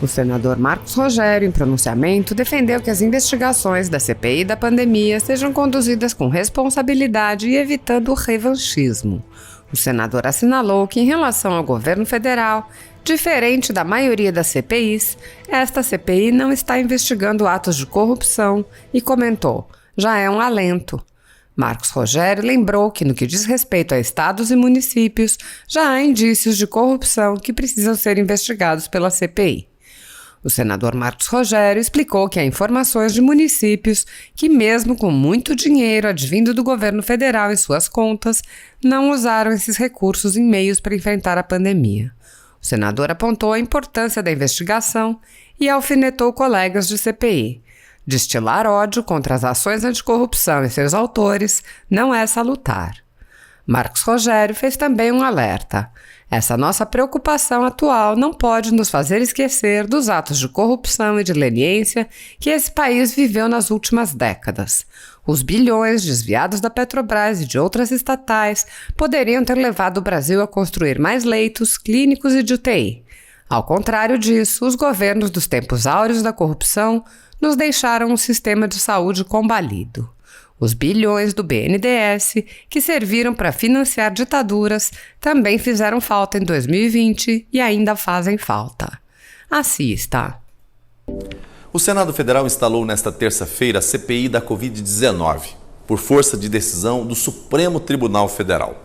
O senador Marcos Rogério, em pronunciamento, defendeu que as investigações da CPI da pandemia sejam conduzidas com responsabilidade e evitando o revanchismo. O senador assinalou que, em relação ao governo federal, diferente da maioria das CPIs, esta CPI não está investigando atos de corrupção e comentou: já é um alento. Marcos Rogério lembrou que, no que diz respeito a estados e municípios, já há indícios de corrupção que precisam ser investigados pela CPI. O senador Marcos Rogério explicou que há informações de municípios que, mesmo com muito dinheiro advindo do governo federal em suas contas, não usaram esses recursos em meios para enfrentar a pandemia. O senador apontou a importância da investigação e alfinetou colegas de CPI. Destilar ódio contra as ações anticorrupção e seus autores não é salutar. Marcos Rogério fez também um alerta. Essa nossa preocupação atual não pode nos fazer esquecer dos atos de corrupção e de leniência que esse país viveu nas últimas décadas. Os bilhões desviados da Petrobras e de outras estatais poderiam ter levado o Brasil a construir mais leitos clínicos e de UTI. Ao contrário disso, os governos dos tempos áureos da corrupção nos deixaram um sistema de saúde combalido. Os bilhões do BNDES, que serviram para financiar ditaduras, também fizeram falta em 2020 e ainda fazem falta. Assista. O Senado Federal instalou nesta terça-feira a CPI da Covid-19, por força de decisão do Supremo Tribunal Federal.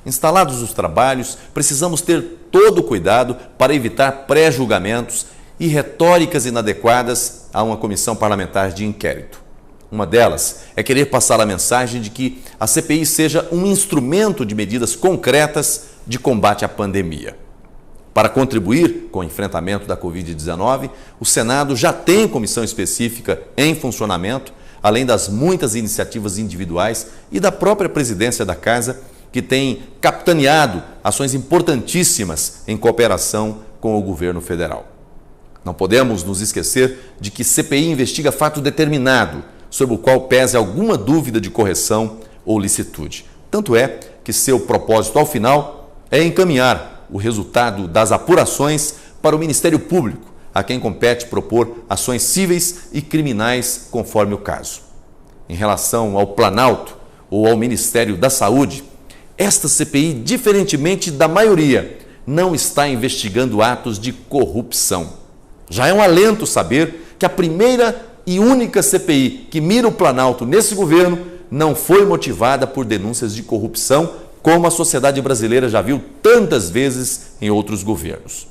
Instalados os trabalhos, precisamos ter todo o cuidado para evitar pré-julgamentos e retóricas inadequadas a uma comissão parlamentar de inquérito. Uma delas é querer passar a mensagem de que a CPI seja um instrumento de medidas concretas de combate à pandemia. Para contribuir com o enfrentamento da Covid-19, o Senado já tem comissão específica em funcionamento, além das muitas iniciativas individuais e da própria presidência da Casa, que tem capitaneado ações importantíssimas em cooperação com o governo federal. Não podemos nos esquecer de que CPI investiga fato determinado, sobre o qual pese alguma dúvida de correção ou licitude. Tanto é que seu propósito, ao final, é encaminhar o resultado das apurações para o Ministério Público, a quem compete propor ações cíveis e criminais conforme o caso. Em relação ao Planalto ou ao Ministério da Saúde, esta CPI, diferentemente da maioria, não está investigando atos de corrupção. Já é um alento saber que a primeira e única CPI que mira o Planalto nesse governo não foi motivada por denúncias de corrupção, como a sociedade brasileira já viu tantas vezes em outros governos.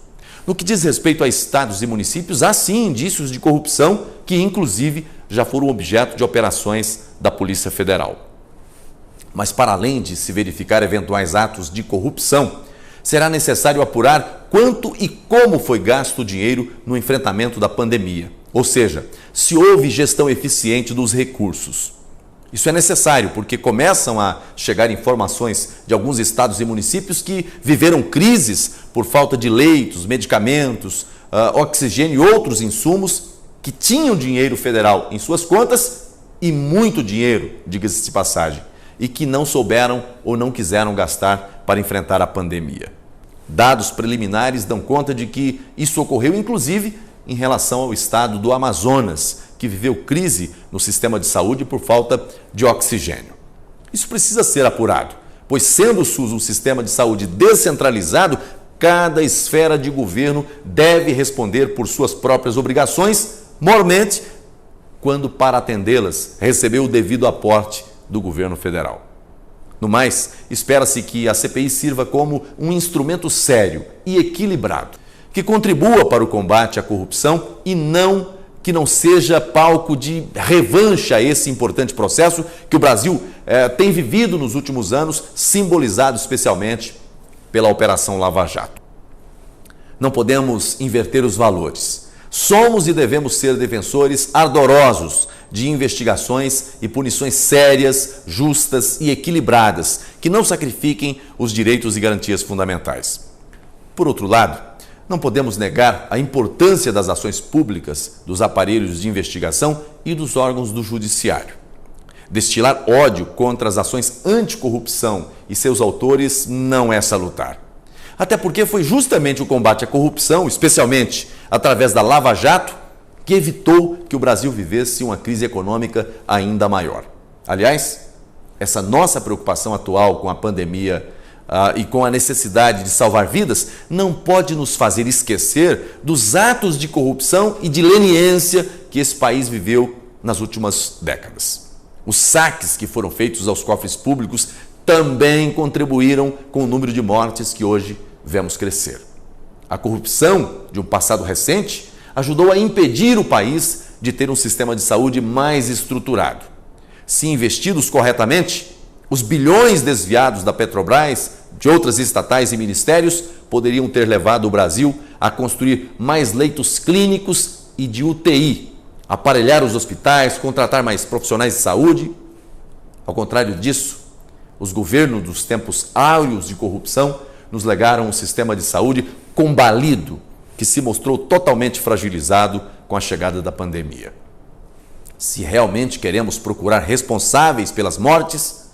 No que diz respeito a estados e municípios, há sim indícios de corrupção que, inclusive, já foram objeto de operações da Polícia Federal. Mas, para além de se verificar eventuais atos de corrupção, será necessário apurar quanto e como foi gasto o dinheiro no enfrentamento da pandemia. Ou seja, se houve gestão eficiente dos recursos. Isso é necessário porque começam a chegar informações de alguns estados e municípios que viveram crises por falta de leitos, medicamentos, oxigênio e outros insumos que tinham dinheiro federal em suas contas e muito dinheiro, diga-se de passagem, e que não souberam ou não quiseram gastar para enfrentar a pandemia. Dados preliminares dão conta de que isso ocorreu, inclusive, em relação ao estado do Amazonas, que viveu crise no sistema de saúde por falta de oxigênio. Isso precisa ser apurado, pois sendo o SUS um sistema de saúde descentralizado, cada esfera de governo deve responder por suas próprias obrigações, mormente quando, para atendê-las, recebeu o devido aporte do governo federal. No mais, espera-se que a CPI sirva como um instrumento sério e equilibrado, que contribua para o combate à corrupção e que não seja palco de revanche a esse importante processo que o Brasil tem vivido nos últimos anos, simbolizado especialmente pela Operação Lava Jato. Não podemos inverter os valores. Somos e devemos ser defensores ardorosos de investigações e punições sérias, justas e equilibradas, que não sacrifiquem os direitos e garantias fundamentais. Por outro lado, não podemos negar a importância das ações públicas, dos aparelhos de investigação e dos órgãos do judiciário. Destilar ódio contra as ações anticorrupção e seus autores não é salutar. Até porque foi justamente o combate à corrupção, especialmente através da Lava Jato, que evitou que o Brasil vivesse uma crise econômica ainda maior. Aliás, essa nossa preocupação atual com a pandemia e com a necessidade de salvar vidas não pode nos fazer esquecer dos atos de corrupção e de leniência que esse país viveu nas últimas décadas. Os saques que foram feitos aos cofres públicos também contribuíram com o número de mortes que hoje vemos crescer. A corrupção de um passado recente ajudou a impedir o país de ter um sistema de saúde mais estruturado. Se investidos corretamente, os bilhões desviados da Petrobras, de outras estatais e ministérios, poderiam ter levado o Brasil a construir mais leitos clínicos e de UTI, aparelhar os hospitais, contratar mais profissionais de saúde. Ao contrário disso, os governos dos tempos áureos de corrupção nos legaram um sistema de saúde combalido, que se mostrou totalmente fragilizado com a chegada da pandemia. Se realmente queremos procurar responsáveis pelas mortes,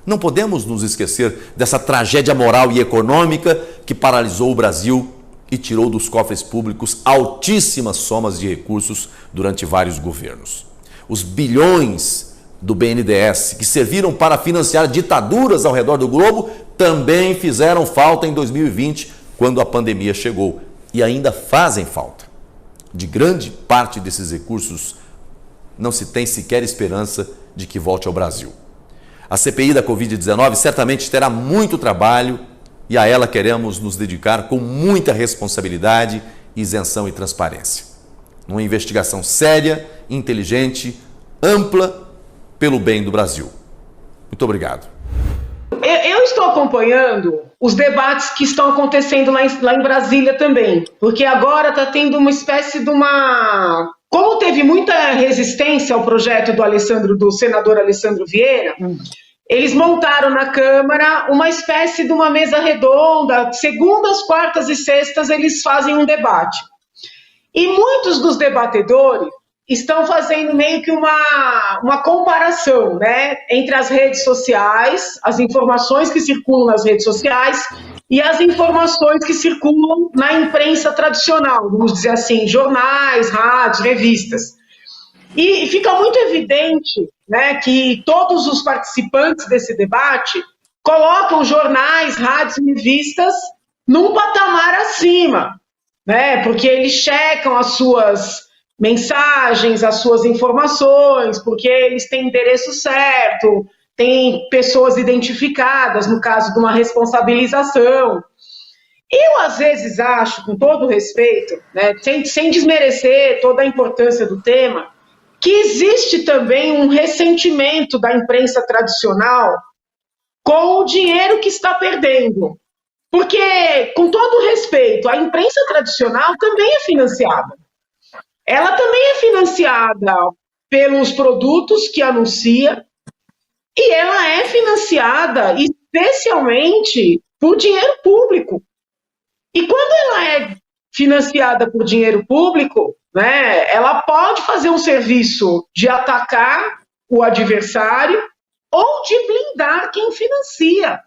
não podemos nos esquecer dessa tragédia moral e econômica que paralisou o Brasil e tirou dos cofres públicos altíssimas somas de recursos durante vários governos. Os bilhões do BNDES, que serviram para financiar ditaduras ao redor do globo, também fizeram falta em 2020, quando a pandemia chegou, e ainda fazem falta. De grande parte desses recursos, não se tem sequer esperança de que volte ao Brasil. A CPI da Covid-19 certamente terá muito trabalho e a ela queremos nos dedicar com muita responsabilidade, isenção e transparência. Uma investigação séria, inteligente, ampla, pelo bem do Brasil. Muito obrigado. Eu estou acompanhando os debates que estão acontecendo lá em Brasília também, porque agora está tendo uma espécie de uma... Como teve muita resistência ao projeto do senador Alessandro Vieira, eles montaram na Câmara uma espécie de uma mesa redonda, segundas, quartas e sextas eles fazem um debate. E muitos dos debatedores estão fazendo meio que uma comparação, né, entre as redes sociais, as informações que circulam nas redes sociais e as informações que circulam na imprensa tradicional, vamos dizer assim, jornais, rádios, revistas. E fica muito evidente, né, que todos os participantes desse debate colocam jornais, rádios e revistas num patamar acima, né, porque eles checam as suas mensagens, as suas informações, porque eles têm endereço certo, tem pessoas identificadas, no caso de uma responsabilização. Eu, às vezes, acho, com todo respeito, né, sem desmerecer toda a importância do tema, que existe também um ressentimento da imprensa tradicional com o dinheiro que está perdendo. Porque, com todo respeito, a imprensa tradicional também é financiada. Ela também é financiada pelos produtos que anuncia e ela é financiada especialmente por dinheiro público. E quando ela é financiada por dinheiro público, né, ela pode fazer um serviço de atacar o adversário ou de blindar quem financia.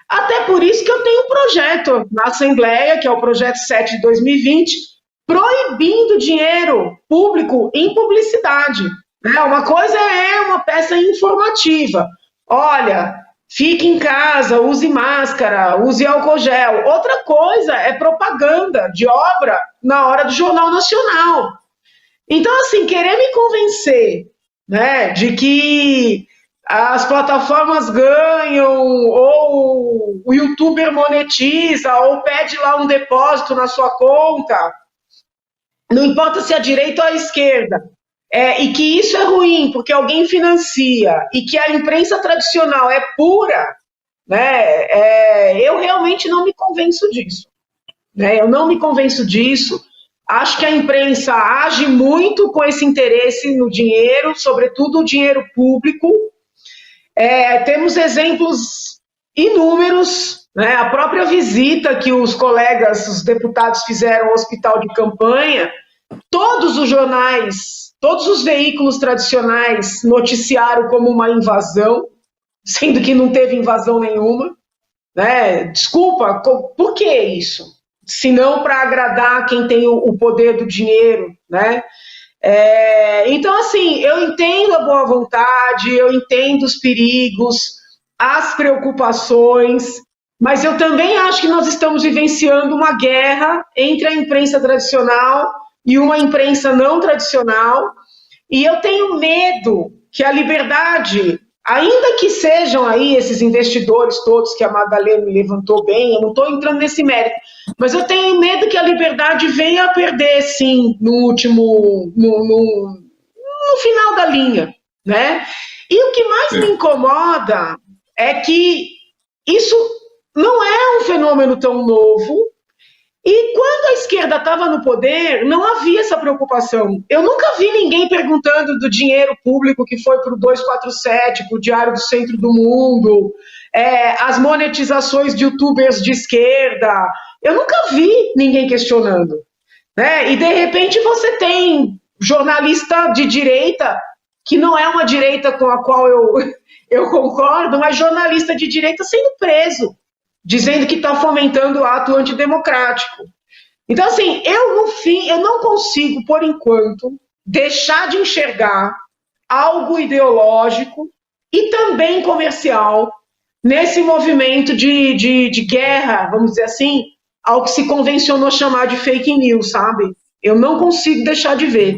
Até por isso que eu tenho um projeto na Assembleia, que é o projeto 7 de 2020, proibindo dinheiro público em publicidade. Uma coisa é uma peça informativa. Olha, fique em casa, use máscara, use álcool gel. Outra coisa é propaganda de obra na hora do Jornal Nacional. Então, assim, querer me convencer, né, de que as plataformas ganham, ou o youtuber monetiza, ou pede lá um depósito na sua conta, não importa se é a direita ou a esquerda, e que isso é ruim porque alguém financia e que a imprensa tradicional é pura, né, eu realmente não me convenço disso. Né, eu não me convenço disso. Acho que a imprensa age muito com esse interesse no dinheiro, sobretudo o dinheiro público. Temos exemplos inúmeros, né, a própria visita que os colegas, os deputados fizeram ao hospital de campanha, todos os jornais, todos os veículos tradicionais noticiaram como uma invasão, sendo que não teve invasão nenhuma. né? Desculpa, por que isso? Se não para agradar quem tem o poder do dinheiro, né? Então, assim, eu entendo a boa vontade, eu entendo os perigos, as preocupações, mas eu também acho que nós estamos vivenciando uma guerra entre a imprensa tradicional e uma imprensa não tradicional, e eu tenho medo que a liberdade, ainda que sejam aí esses investidores todos que a Madalena levantou bem, eu não estou entrando nesse mérito, mas eu tenho medo que a liberdade venha a perder, sim, no final da linha, né? E o que mais me incomoda é que isso não é um fenômeno tão novo, e quando a esquerda estava no poder, não havia essa preocupação. Eu nunca vi ninguém perguntando do dinheiro público que foi para o 247, para o Diário do Centro do Mundo, as monetizações de youtubers de esquerda. Eu nunca vi ninguém questionando, né? E, de repente, você tem jornalista de direita, que não é uma direita com a qual eu concordo, mas jornalista de direita sendo preso, dizendo que está fomentando o ato antidemocrático. Então, assim, eu não consigo, por enquanto, deixar de enxergar algo ideológico e também comercial nesse movimento de guerra, vamos dizer assim, ao que se convencionou chamar de fake news, sabe? Eu não consigo deixar de ver.